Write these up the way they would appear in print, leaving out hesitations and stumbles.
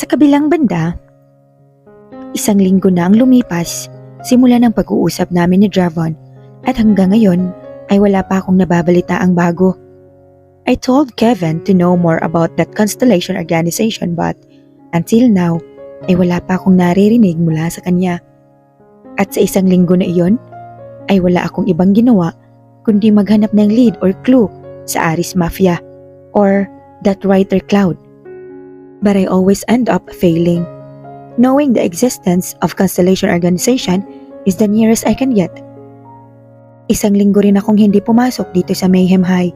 Sa kabilang banda, isang linggo na ang lumipas simula ng pag-uusap namin ni Javon at hanggang ngayon ay wala pa akong nababalita ang bago. I told Kevin to know more about that constellation organization but until now ay wala pa akong naririnig mula sa kanya. At sa isang linggo na iyon ay wala akong ibang ginawa kundi maghanap ng lead or clue sa Aris Mafia or that writer Cloud. But I always end up failing. Knowing the existence of Constellation Organization is the nearest I can get. Isang linggo rin akong hindi pumasok dito sa Mayhem High.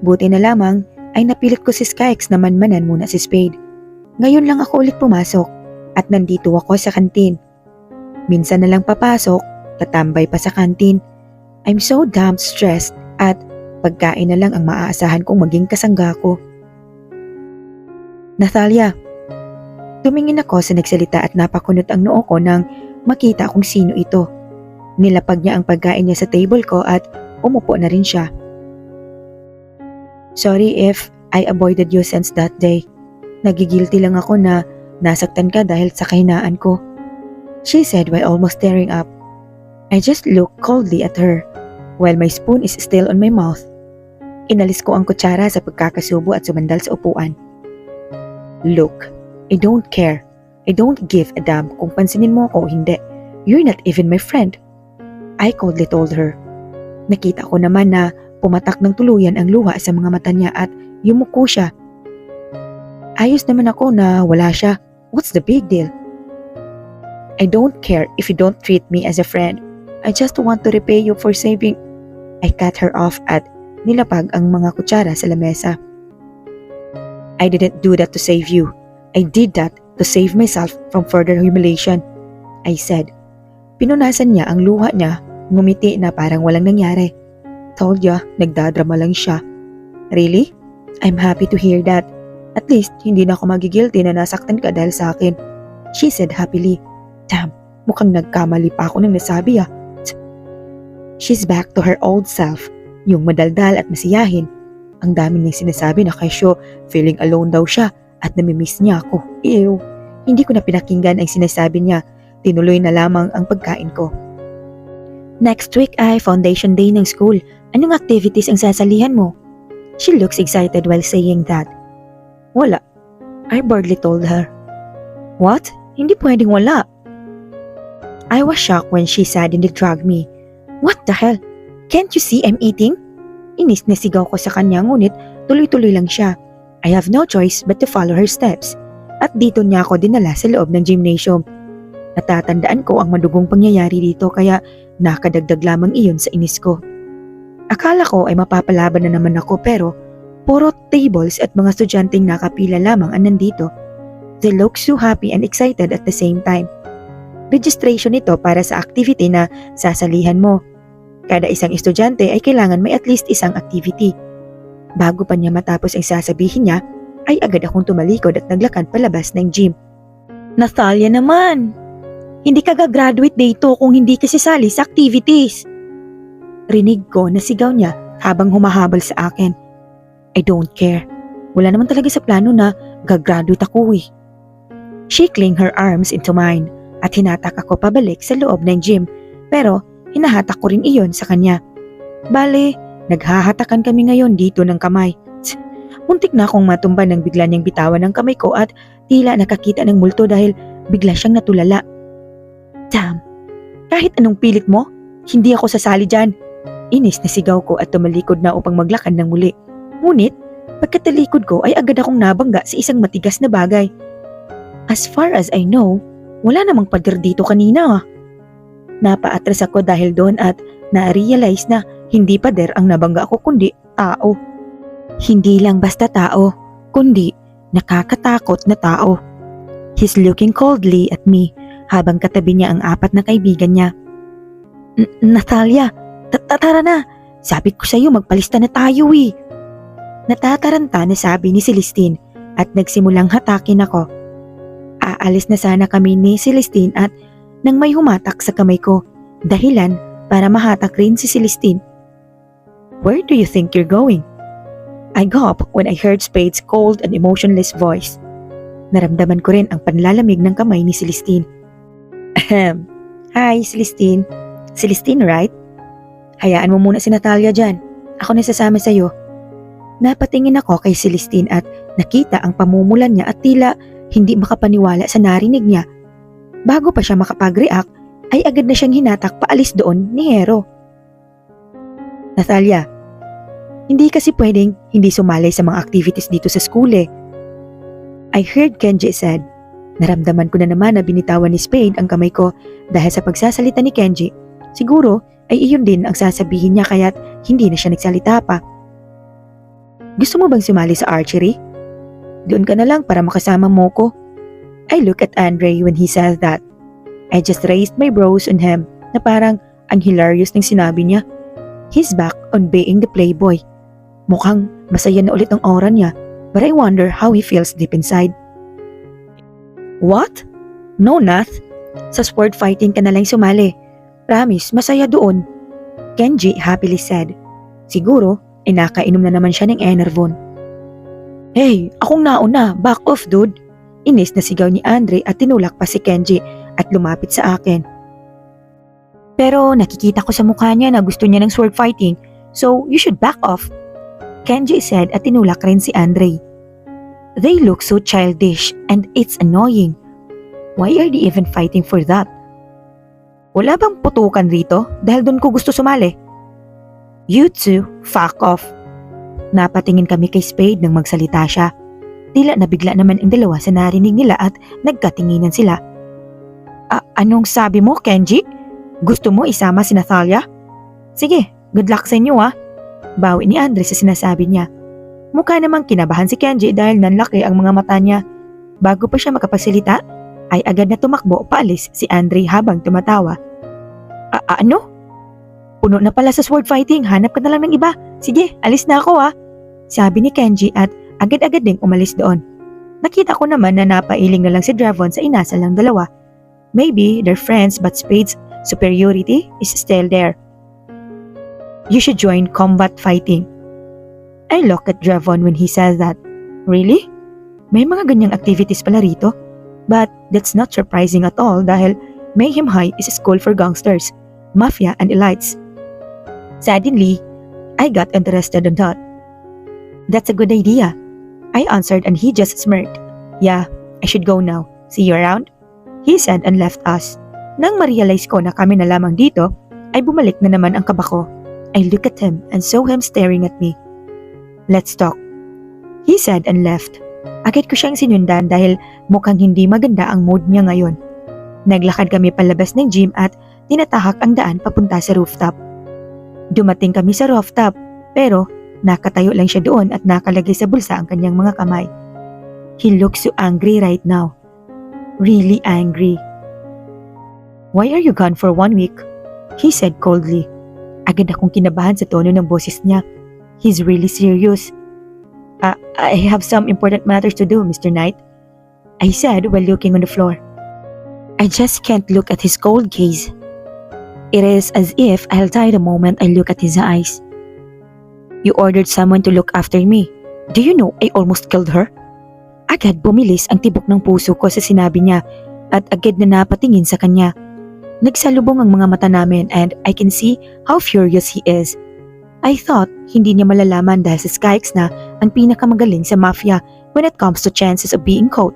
Buti na lamang ay napilit ko si Skyx na manmanan muna si Spade. Ngayon lang ako ulit pumasok at nandito ako sa kantin. Minsan na lang papasok, tatambay pa sa kantin. I'm so damn stressed at pagkain na lang ang maaasahan kong maging kasangga ko. Nathalia, tumingin ako sa nagsalita at napakunot ang noo ko nang makita kung sino ito. Nilapag niya ang pagkain niya sa table ko at umupo na rin siya. Sorry if I avoided you since that day. Nagigilty lang ako na nasaktan ka dahil sa kahinaan ko, she said while almost tearing up. I just looked coldly at her while my spoon is still on my mouth. Inalis ko ang kutsara sa pagkakasubo at sumandal sa upuan. Look, I don't care. I don't give a damn kung pansinin mo ako o hindi. You're not even my friend. I coldly told her. Nakita ko naman na pumatak ng tuluyan ang luha sa mga mata niya at yumuko siya. Ayos naman ako na wala siya. What's the big deal? I don't care if you don't treat me as a friend. I just want to repay you for saving. I cut her off at nilapag ang mga kutsara sa lamesa. I didn't do that to save you. I did that to save myself from further humiliation, I said. Pinunasan niya ang luha niya, ngumiti na parang walang nangyari. Told ya, nagdadrama lang siya. Really? I'm happy to hear that. At least, hindi na ako magigilty na nasaktan ka dahil sa akin, she said happily. Damn, mukhang nagkamali pa ako nang nasabi ah. She's back to her old self, yung madaldal at masiyahin. Ang dami niyang sinasabi na kesyo, feeling alone daw siya at namimiss niya ako. Ew, hindi ko na pinakinggan ang sinasabi niya, tinuloy na lamang ang pagkain ko. Next week ay foundation day ng school. Anong activities ang sasalihan mo? She looks excited while saying that. Wala, I boldly told her. What? Hindi pwedeng wala. I was shocked when she suddenly dragged me. What the hell? Can't you see I'm eating? Inis na sigaw ko sa kanya ngunit tuloy-tuloy lang siya. I have no choice but to follow her steps. At dito niya ako dinala sa loob ng gymnasium. Natatandaan ko ang madugong pangyayari dito kaya nakadagdag lamang iyon sa inis ko. Akala ko ay mapapalaban na naman ako pero puro tables at mga estudyanteng nakapila lamang ang nandito. They look so happy and excited at the same time. Registration ito para sa activity na sasalihan mo. Kada isang estudyante ay kailangan may at least isang activity. Bago pa niya matapos ang sasabihin niya, ay agad akong tumalikod at naglakad palabas ng gym. Nathalia naman! Hindi ka gagraduate dito kung hindi ka sasali sa activities. Rinig ko na sigaw niya habang humahabol sa akin. I don't care. Wala naman talaga sa plano na gagraduate ako eh. She clinged her arms into mine at hinatak ako pabalik sa loob ng gym pero hinahatak ko rin iyon sa kanya. Bale, naghahatakan kami ngayon dito ng kamay. Muntik na akong matumba nang bigla niyang bitawan ng kamay ko at tila nakakita ng multo dahil bigla siyang natulala. Damn, kahit anong pilit mo, hindi ako sasali dyan. Inis na sigaw ko at tumalikod na upang maglakad ng muli. Ngunit, pagkatalikod ko ay agad akong nabangga sa isang matigas na bagay. As far as I know, wala namang pader dito kanina. Napaatras ako dahil doon at na-realize na hindi pader ang nabangga ko kundi tao. Hindi lang basta tao, kundi nakakatakot na tao. He's looking coldly at me habang katabi niya ang apat na kaibigan niya. Nathalia, tara na. Sabi ko sa iyo magpalista na tayo eh. Natataranta na sabi ni Celestine at nagsimulang hatakin ako. Aalis na sana kami ni Celestine at nang may humatak sa kamay ko, dahilan para mahatak rin si Celestine. Where do you think you're going? I gulped when I heard Spade's cold and emotionless voice. Naramdaman ko rin ang panlalamig ng kamay ni Celestine. Ahem. Hi, Celestine. Celestine, right? Hayaan mo muna si Natalia dyan. Ako na sasama sa'yo. Napatingin ako kay Celestine at nakita ang pamumulan niya at tila hindi makapaniwala sa narinig niya. Bago pa siya makapag-react, ay agad na siyang hinatak paalis doon ni Hero. Natalia, hindi kasi pwedeng hindi sumali sa mga activities dito sa school eh. I heard Kenji said. Naramdaman ko na naman na binitawan ni Spade ang kamay ko dahil sa pagsasalita ni Kenji. Siguro ay iyon din ang sasabihin niya kaya't hindi na siya nagsalita pa. Gusto mo bang sumali sa archery? Doon ka na lang para makasama mo ko. I look at Andre when he says that. I just raised my brows on him na parang ang hilarious ng sinabi niya. He's back on being the playboy. Mukhang masaya na ulit ang aura niya, but I wonder how he feels deep inside. What? No, Nath. Sa sport fighting ka na lang sumali. Promise, masaya doon. Kenji happily said. Siguro, ay nakainom na naman siya ng Enervon. Hey, akong nauna. Back off, dude. Inis na sigaw ni Andre at tinulak pa si Kenji at lumapit sa akin. Pero nakikita ko sa mukha niya na gusto niya ng sword fighting, so you should back off. Kenji said at tinulak rin si Andre. They look so childish and it's annoying. Why are they even fighting for that? Wala bang putukan rito dahil doon ko gusto sumali? You two, fuck off. Napatingin kami kay Spade nang magsalita siya. Tila nabigla naman ang dalawa sa narinig nila at nagkatinginan sila. Anong sabi mo, Kenji? Gusto mo isama si Natalia? Sige, good luck sa inyo ah. Bawi ni Andre sa sinasabi niya. Mukha namang kinabahan si Kenji dahil nanlaki ang mga mata niya. Bago pa siya makapagsalita, ay agad na tumakbo paalis si Andre habang tumatawa. Ano? Puno na pala sa sword fighting, hanap ka na lang ng iba. Sige, alis na ako ah. Sabi ni Kenji at agad-agad ding umalis doon. Nakita ko naman na napailing na lang si Dravon sa inasal ng dalawa. Maybe they're friends but Spade's superiority is still there. You should join combat fighting. I look at Dravon when he says that. Really? May mga ganyang activities pala rito? But that's not surprising at all dahil Mayhem High is a school for gangsters, mafia and elites. Suddenly, I got interested in that. That's a good idea. I answered and he just smirked. Yeah, I should go now. See you around? He said and left us. Nang ma-realize ko na kami na lamang dito, ay bumalik na naman ang kaba ko. I look at him and saw him staring at me. Let's talk. He said and left. Agad ko siyang sinundan dahil mukhang hindi maganda ang mood niya ngayon. Naglakad kami palabas ng gym at tinatahak ang daan papunta sa rooftop. Dumating kami sa rooftop pero nakatayo lang siya doon at nakalagay sa bulsa ang kanyang mga kamay. He looks so angry right now. Really angry. Why are you gone for 1 week? He said coldly. Agad akong kinabahan sa tono ng boses niya. He's really serious. I have some important matters to do, Mr. Knight. I said while looking on the floor. I just can't look at his cold gaze. It is as if I'll die the moment I look at his eyes. You ordered someone to look after me. Do you know I almost killed her? Agad bumilis ang tibok ng puso ko sa sinabi niya at agad na napatingin sa kanya. Nagsalubong ang mga mata namin and I can see how furious he is. I thought hindi niya malalaman dahil sa Skykes na ang pinakamagaling sa mafia when it comes to chances of being caught.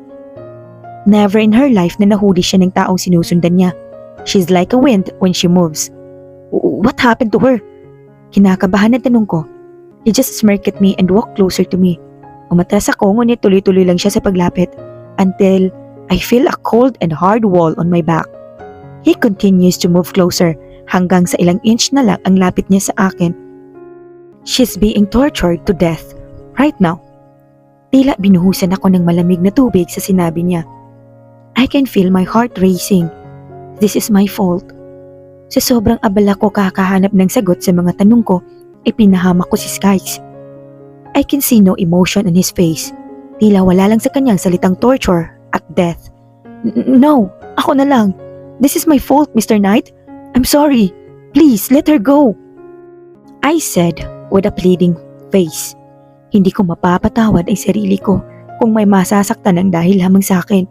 Never in her life na nahuli siya ng taong sinusundan niya. She's like a wind when she moves. What happened to her? Kinakabahan na tanong ko. He just smirked at me and walked closer to me. Umatras ako ngunit tuloy-tuloy lang siya sa paglapit until I feel a cold and hard wall on my back. He continues to move closer hanggang sa ilang inch na lang ang lapit niya sa akin. She's being tortured to death right now. Tila binuhusan ako ng malamig na tubig sa sinabi niya. I can feel my heart racing. This is my fault. Sa sobrang abala ko kakahanap ng sagot sa mga tanong ko, ipinahamak ko si Skykes. I can see no emotion on his face. Tila wala lang sa kanyang salitang torture at death. No, ako na lang. This is my fault, Mr. Knight. I'm sorry. Please, let her go. I said with a pleading face. Hindi ko mapapatawad ang sarili ko kung may masasaktan ng dahil lamang sa akin.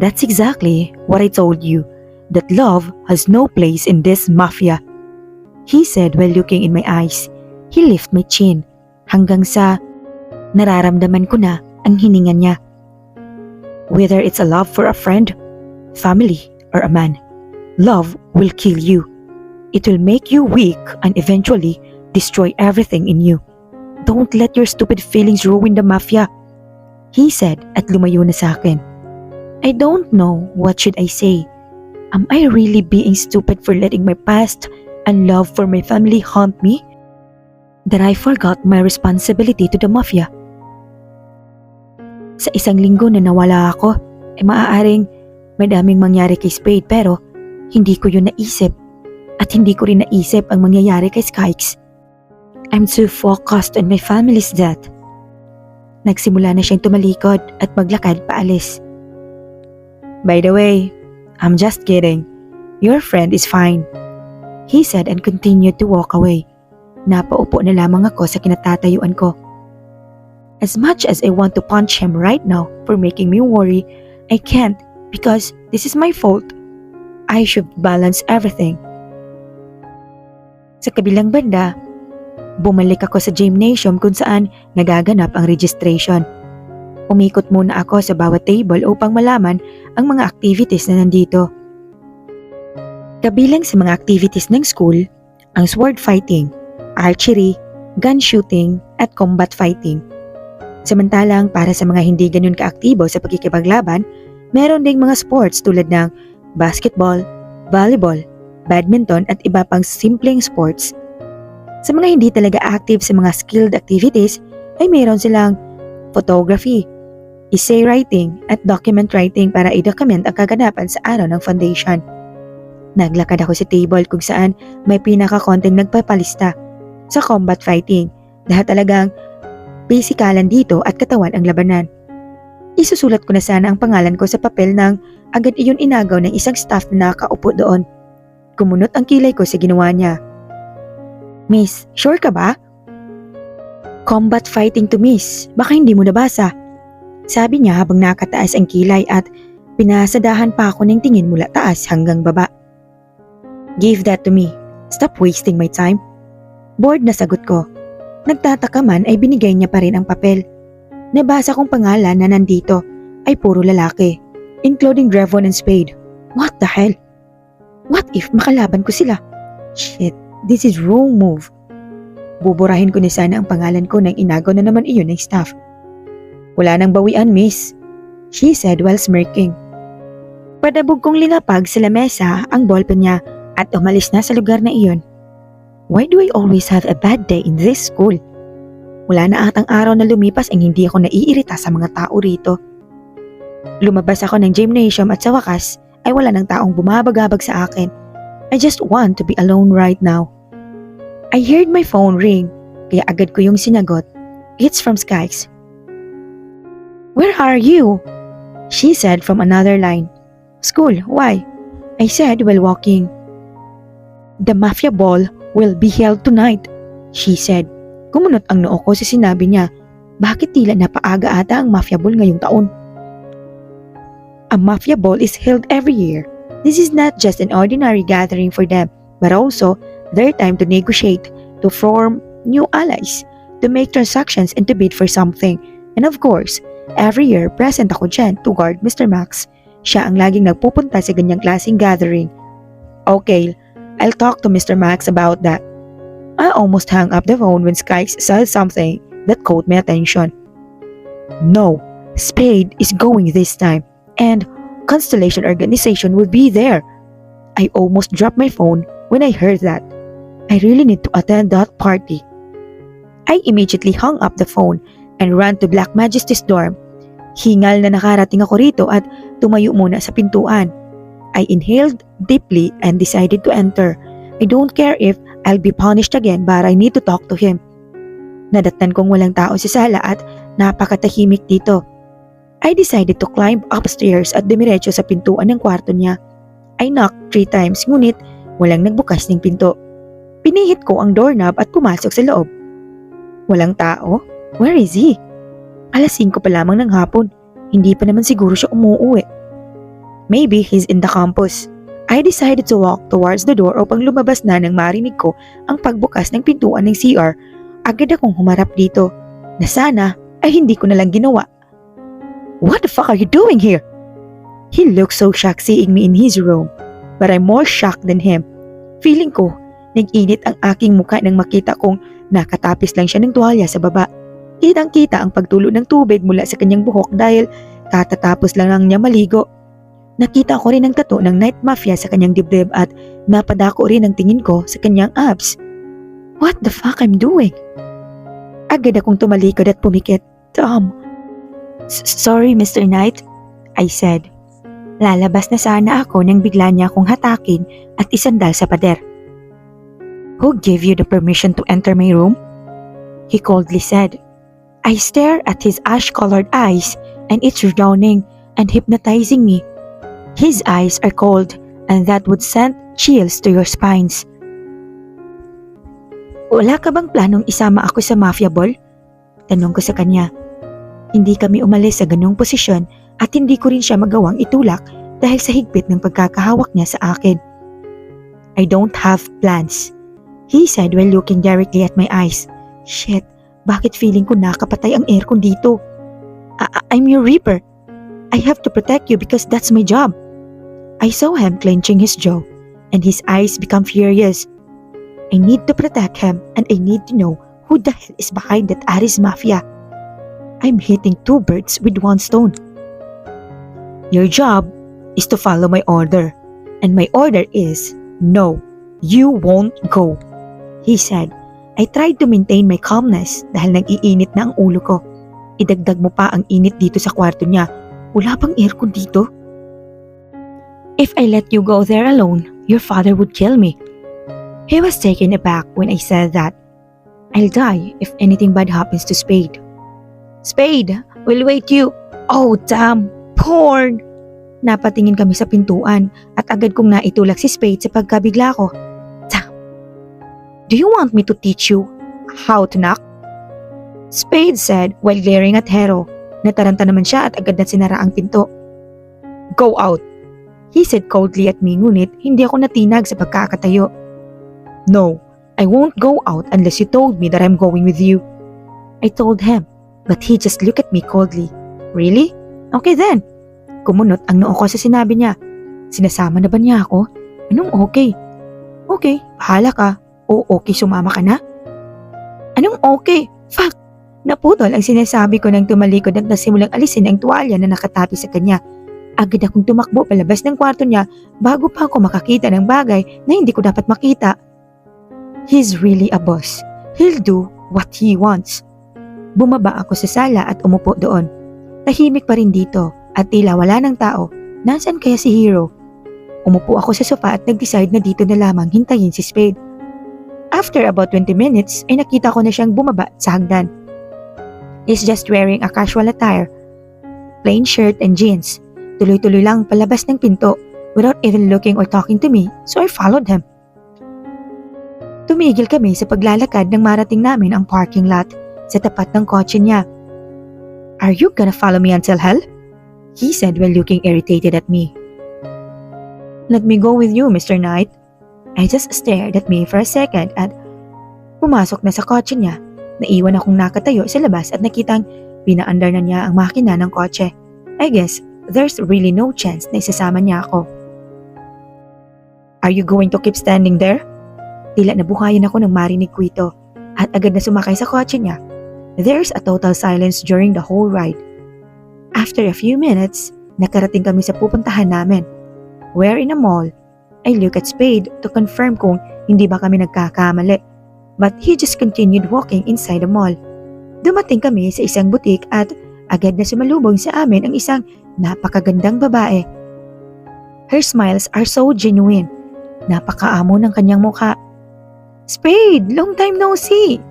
That's exactly what I told you, that love has no place in this mafia. He said while looking in my eyes. He lifted my chin hanggang sa nararamdaman ko na ang hininga niya. Whether it's a love for a friend, family, or a man, love will kill you. It will make you weak and eventually destroy everything in you. Don't let your stupid feelings ruin the mafia, he said at lumayo na sa akin. I don't know what should I say. Am I really being stupid for letting my past and love for my family haunt me? That I forgot my responsibility to the mafia. Sa isang linggo na nawala ako, maaaring madaming mangyari kay Spade pero hindi ko yun naisip at hindi ko rin naisip ang mangyayari kay Skykes. I'm too focused on my family's death. Nagsimula na siyang tumalikod at maglakad paalis. By the way, I'm just kidding. Your friend is fine, he said and continued to walk away. Napaupo na lamang ako sa kinatatayuan ko. As much as I want to punch him right now for making me worry, I can't because this is my fault. I should balance everything. Sa kabilang banda, bumalik ako sa gymnasium kung saan nagaganap ang registration. Umikot muna ako sa bawat table upang malaman ang mga activities na nandito. Kabilang sa mga activities ng school, ang sword fighting, archery, gun shooting, at combat fighting. Samantalang para sa mga hindi ganun kaaktibo sa pagkikipaglaban, meron ding mga sports tulad ng basketball, volleyball, badminton at iba pang simpleng sports. Sa mga hindi talaga active sa mga skilled activities, ay meron silang photography, essay writing at document writing para i-document ang kaganapan sa araw ng foundation. Naglakad ako sa table kung saan may pinakakonting nagpapalista. Sa combat fighting, lahat talagang pisikalan dito at katawan ang labanan. Isusulat ko na sana ang pangalan ko sa papel nang agad iyon inagaw ng isang staff na nakaupo doon. Kumunot ang kilay ko sa ginawa niya. Miss, sure ka ba? Combat fighting to miss, baka hindi mo nabasa. Sabi niya habang nakataas ang kilay at pinasadahan pa ako ng tingin mula taas hanggang baba. Give that to me. Stop wasting my time. Bored na sagot ko. Nagtataka man ay binigay niya pa rin ang papel. Nabasa kong pangalan na nandito ay puro lalaki, including Drevon and Spade. What the hell? What if makalaban ko sila? Shit, this is wrong move. Buburahin ko na sana ang pangalan ko nang inagaw na naman iyon ng staff. Wala nang bawian, miss, she said while smirking. Padabog kong linapag sa lamesa ang ballpen niya at umalis na sa lugar na iyon. Why do I always have a bad day in this school? Wala na atang araw na lumipas ang hindi ako naiirita sa mga tao rito. Lumabas ako ng gymnasium at sa wakas ay wala ng taong bumabagabag sa akin. I just want to be alone right now. I heard my phone ring, kaya agad ko yung sinagot. It's from Skykes. Where are you? She said from another line. School, why? I said while walking. The mafia ball will be held tonight, she said. Kumunot ang noo ko sa sinabi niya. Bakit tila napaaga ata ang mafia ball ngayong taon? A mafia ball is held every year. This is not just an ordinary gathering for them, but also their time to negotiate, to form new allies, to make transactions and to bid for something. And of course, every year present ako dyan to guard Mr. Max. Siya ang laging nagpupunta sa ganyang klaseng gathering. Okay, I'll talk to Mr. Max about that. I almost hung up the phone when Skykes said something that caught my attention. No, Spade is going this time, and Constellation Organization will be there. I almost dropped my phone when I heard that. I really need to attend that party. I immediately hung up the phone and ran to Black Majesty's dorm. Hingal na nakarating ako rito at tumayo muna sa pintuan. I inhaled deeply and decided to enter. I don't care if I'll be punished again, but I need to talk to him. Nadatnan kong walang tao sa sala at napakatahimik dito. I decided to climb upstairs at dumiretso sa pintuan ng kwarto niya. I knocked 3 times ngunit walang nagbukas ng pinto. Pinihit ko ang doorknob at pumasok sa loob. Walang tao? Where is he? Alas 5 pa lamang ng hapon. Hindi pa naman siguro siya umuuwi. Maybe he's in the campus. I decided to walk towards the door upang lumabas na nang marinig ko ang pagbukas ng pintuan ng CR. Agad akong humarap dito na sana ay hindi ko nalang ginawa. What the fuck are you doing here? He looked so shocked seeing me in his room, but I'm more shocked than him. Feeling ko, nag-init ang aking mukha nang makita kong nakatapis lang siya ng tuwalya sa baba. Kitang-kita ang pagtulo ng tubig mula sa kanyang buhok dahil katatapos lang niya maligo. Nakita ko rin ang tattoo ng Night Mafia sa kanyang dibdib at napadako rin ang tingin ko sa kanyang abs. What the fuck I'm doing? Agad akong tumalikod at pumikit. Tom. Sorry, Mr. Knight, I said. Lalabas na sana ako nang bigla niya akong hatakin at isandal sa pader. Who gave you the permission to enter my room? He coldly said. I stared at his ash-colored eyes and it's drowning and hypnotizing me. His eyes are cold and that would send chills to your spines. Wala ka bang planong isama ako sa mafia ball? Tanong ko sa kanya. Hindi kami umalis sa ganung posisyon at hindi ko rin siya magawang itulak dahil sa higpit ng pagkakahawak niya sa akin. I don't have plans, he said while looking directly at my eyes. Shit, bakit feeling ko nakapatay ang aircon dito? I'm your reaper. I have to protect you because that's my job. I saw him clenching his jaw and his eyes become furious. I need to protect him and I need to know who the hell is behind that Aris Mafia. I'm hitting two birds with one stone. Your job is to follow my order and my order is no, you won't go, he said. I tried to maintain my calmness dahil nag-iinit na ang ulo ko. Idagdag mo pa ang init dito sa kwarto niya. Wala bang aircon dito? If I let you go there alone, your father would kill me. He was taken aback when I said that. I'll die if anything bad happens to Spade. Spade, we'll wait you. Oh, damn, porn! Napatingin kami sa pintuan at agad kong naitulak si Spade sa pagkabigla ko. Damn! Do you want me to teach you how to knock? Spade said while glaring at Hero. Nataranta naman siya at agad na sinara ang pinto. Go out! He said coldly at me ngunit hindi ako natinag sa pagkakatayo. No, I won't go out unless you told me that I'm going with you. I told him, but he just looked at me coldly. Really? Okay then. Kumunot ang noo ko sa sinabi niya. Sinasama na ba niya ako? Anong okay? Okay, bahala ka. O okay sumama ka na? Anong okay? Fuck! Naputol ang sinasabi ko nang tumalikod at nasimulang alisin ang tuwalya na nakatapi sa kanya. Agad akong tumakbo palabas ng kwarto niya bago pa ako makakita ng bagay na hindi ko dapat makita. He's really a boss. He'll do what he wants. Bumaba ako sa sala at umupo doon. Tahimik pa rin dito at tila wala ng tao. Nasaan kaya si Hero? Umupo ako sa sofa at nag-decide na dito na lamang hintayin si Spade. After about 20 minutes ay nakita ko na siyang bumaba sa hagdan. He's just wearing a casual attire, plain shirt and jeans. Tuloy-tuloy lang palabas ng pinto without even looking or talking to me, so I followed him. Tumigil kami sa paglalakad nang marating namin ang parking lot sa tapat ng kotse niya. Are you gonna follow me until hell? He said while looking irritated at me. Let me go with you, Mr. Knight. I just stared at me for a second at pumasok na sa kotse niya. Naiwan akong nakatayo sa labas at nakitang pinaandar na niya ang makina ng kotse. I guess there's really no chance na isasama niya ako. Are you going to keep standing there? Tila nabuhayan ako nang marinig ko ito at agad na sumakay sa kotse niya. There's a total silence during the whole ride. After a few minutes, nakarating kami sa pupuntahan namin. We're in a mall. I look at Spade to confirm kung hindi ba kami nagkakamali. But he just continued walking inside the mall. Dumating kami sa isang butik at agad na sumalubong sa amin ang isang napakagandang babae. Her smiles are so genuine. Napakaamo ng kanyang mukha. Spade, long time no see!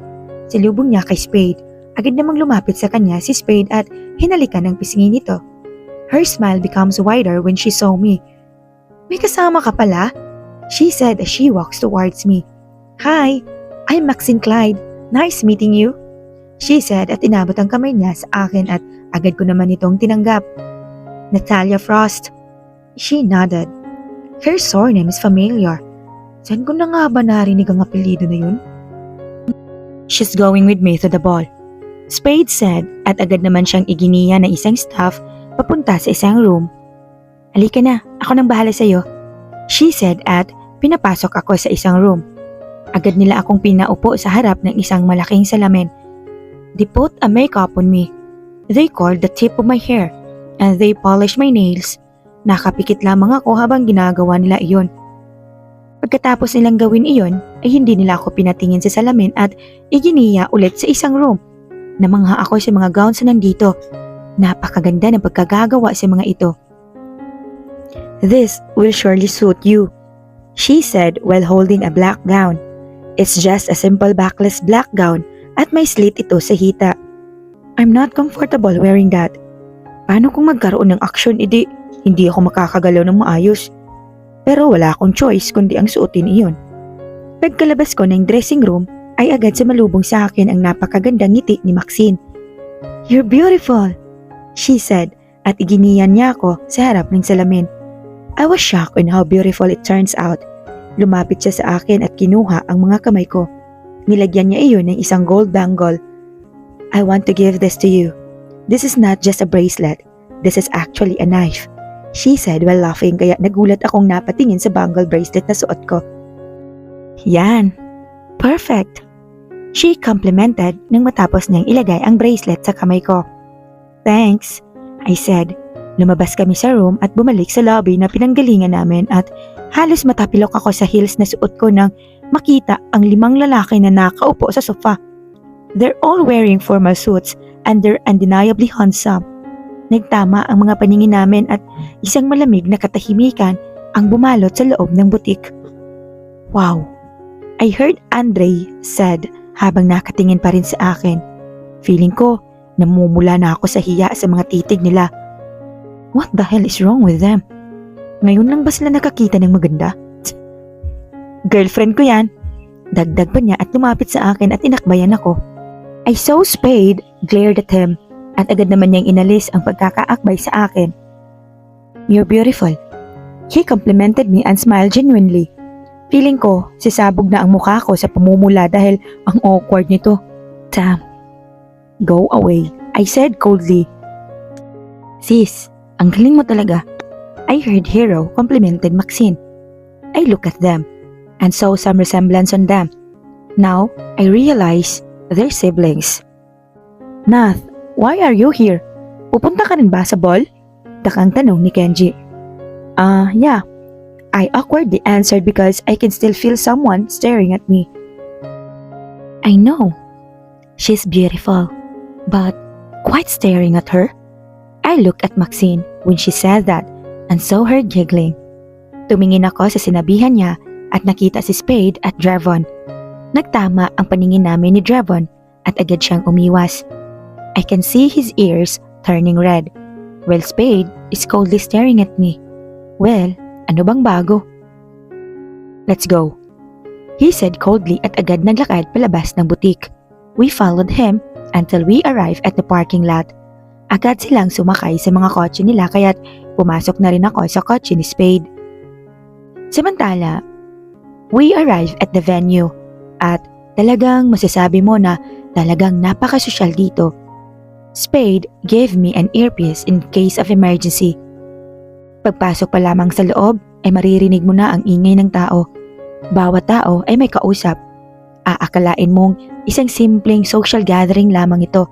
Salubong niya kay Spade. Agad namang lumapit sa kanya si Spade at hinalikan ng pisngi nito. Her smile becomes wider when she saw me. May kasama ka pala? She said as she walks towards me. Hi, I'm Maxine Clyde. Nice meeting you. she said at inabot ang kamay niya sa akin at agad ko naman itong tinanggap. Natalia Frost. She nodded. Her surname is familiar. Saan ko na nga ba narinig ang apelyido na yun? She's going with me to the ball, Spade said at agad naman siyang iginiya ng isang staff papunta sa isang room. Halika na, ako nang bahala sa'yo, she said at pinapasok ako sa isang room. Agad nila akong pinaupo sa harap ng isang malaking salamin. They put a makeup on me. They curled the tip of my hair and they polished my nails. Nakapikit lamang ako habang ginagawa nila iyon. Pagkatapos nilang gawin iyon ay hindi nila ako pinatingin sa salamin at iginiya ulit sa isang room. Namangha ako sa mga gowns na nandito. Napakaganda ng pagkagagawa sa mga ito. This will surely suit you, she said while holding a black gown. It's just a simple backless black gown at may slit ito sa hita. I'm not comfortable wearing that. Paano kung magkaroon ng aksyon hindi ako makakagalaw ng maayos? Pero wala akong choice kundi ang suotin iyon. Pagkalabas ko ng dressing room ay agad sumalubong sa akin ang napakagandang ngiti ni Maxine. You're beautiful, she said at iginiyan niya ako sa harap ng salamin. I was shocked on how beautiful it turns out. Lumapit siya sa akin at kinuha ang mga kamay ko. Nilagyan niya iyon ng isang gold bangle. I want to give this to you. This is not just a bracelet. This is actually a knife, she said while laughing kaya nagulat akong napatingin sa bangle bracelet na suot ko. Yan. Perfect. She complimented nang matapos niyang ilagay ang bracelet sa kamay ko. Thanks, I said. Lumabas kami sa room at bumalik sa lobby na pinanggalingan namin at halos matapilok ako sa heels na suot ko nang makita ang 5 lalaki na nakaupo sa sofa. They're all wearing formal suits and they're undeniably handsome. Nagtama ang mga paningin namin at isang malamig na katahimikan ang bumalot sa loob ng butik. Wow, I heard Andre said habang nakatingin pa rin sa akin. Feeling ko, namumula na ako sa hiya sa mga titig nila. What the hell is wrong with them? Ngayon lang ba sila nakakita ng maganda? Girlfriend ko yan. Dagdag pa niya at lumapit sa akin at inakbayan ako. I saw Spade, glared at him, at agad naman niyang inalis ang pagkakaakbay sa akin. You're beautiful. He complimented me and smiled genuinely. Feeling ko, sisabog na ang mukha ko sa pamumula dahil ang awkward nito. Damn. Go away, I said coldly. Sis, ang galing mo talaga. I heard Hero complimented Maxine. I looked at them and saw some resemblance on them. Now, I realize they're siblings. Nath, why are you here? Pupunta ka rin ba sa ball? Takang tanong ni Kenji. Yeah. I awkwardly answered because I can still feel someone staring at me. I know. She's beautiful, but quite staring at her. I looked at Maxine when she said that and saw her giggling. Tumingin ako sa sinabihan niya at nakita si Spade at Drevon. Nagtama ang paningin namin ni Drevon at agad siyang umiwas. I can see his ears turning red, while Spade is coldly staring at me. Well, ano bang bago? Let's go, he said coldly at agad naglakad palabas ng butik. We followed him until we arrived at the parking lot. Agad silang sumakay sa mga kotse nila kaya't pumasok na rin ako sa kotse ni Spade. Samantala, we arrived at the venue at talagang masasabi mo na talagang napakasosyal dito. Spade gave me an earpiece in case of emergency. Pagpasok pa lamang sa loob ay maririnig mo na ang ingay ng tao. Bawat tao ay may kausap. Aakalain mong isang simpleng social gathering lamang ito.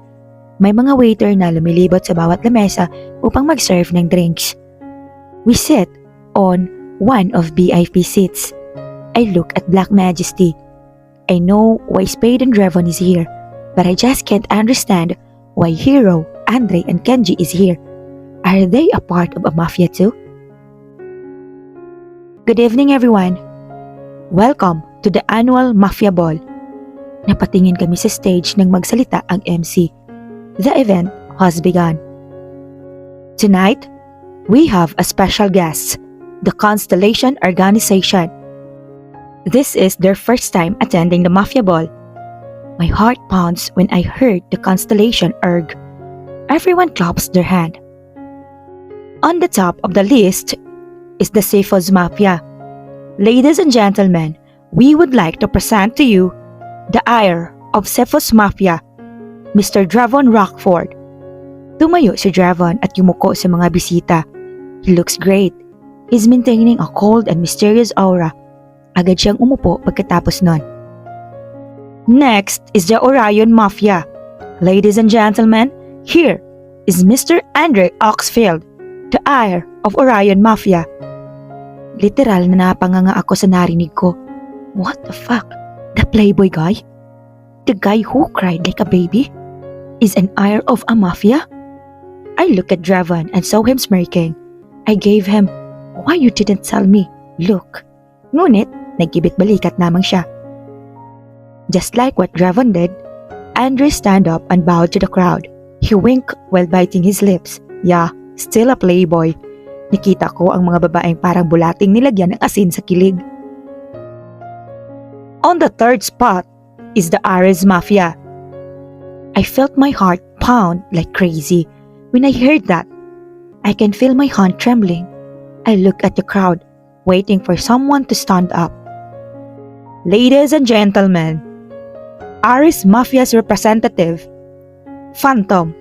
May mga waiter na lumilibot sa bawat lamesa upang mag-serve ng drinks. We sit on one of VIP seats. I look at Black Majesty. I know why Spade and Drevon is here, but I just can't understand why Hero, Andre, and Kenji is here. Are they a part of a mafia too? Good evening everyone. Welcome to the annual Mafia Ball. Napatingin kami sa stage nang magsalita ang MC. The event has begun. Tonight, we have a special guest, the Constellation Organization. This is their first time attending the Mafia Ball. My heart pounds when I heard the constellation erg. Everyone claps their hand. On the top of the list is the Cephos Mafia. Ladies and gentlemen, we would like to present to you the heir of Cephos Mafia, Mr. Dravon Rockford. Tumayo si Dravon at yumuko sa mga bisita. He looks great. He's maintaining a cold and mysterious aura. Agad siyang umupo pagkatapos nun. Next is the Orion Mafia. Ladies and gentlemen, here is Mr. Andre Oxfield, the heir of Orion Mafia. Literal na napanganga ako sa narinig ko. What the fuck? The playboy guy? The guy who cried like a baby? Is an heir of a mafia? I looked at Dravon and saw him smirking. I gave him, "Why you didn't tell me?" look. Ngunit, nagkibit balikat namang siya. Just like what Dravon did, Andre stand up and bowed to the crowd. He winked while biting his lips. Yeah, still a playboy. Nakita ko ang mga babaeng parang bulating nilagyan ng asin sa kilig. On the third spot is the Ares Mafia. I felt my heart pound like crazy when I heard that. I can feel my hand trembling. I look at the crowd, waiting for someone to stand up. Ladies and gentlemen, Ares Mafia's representative, Phantom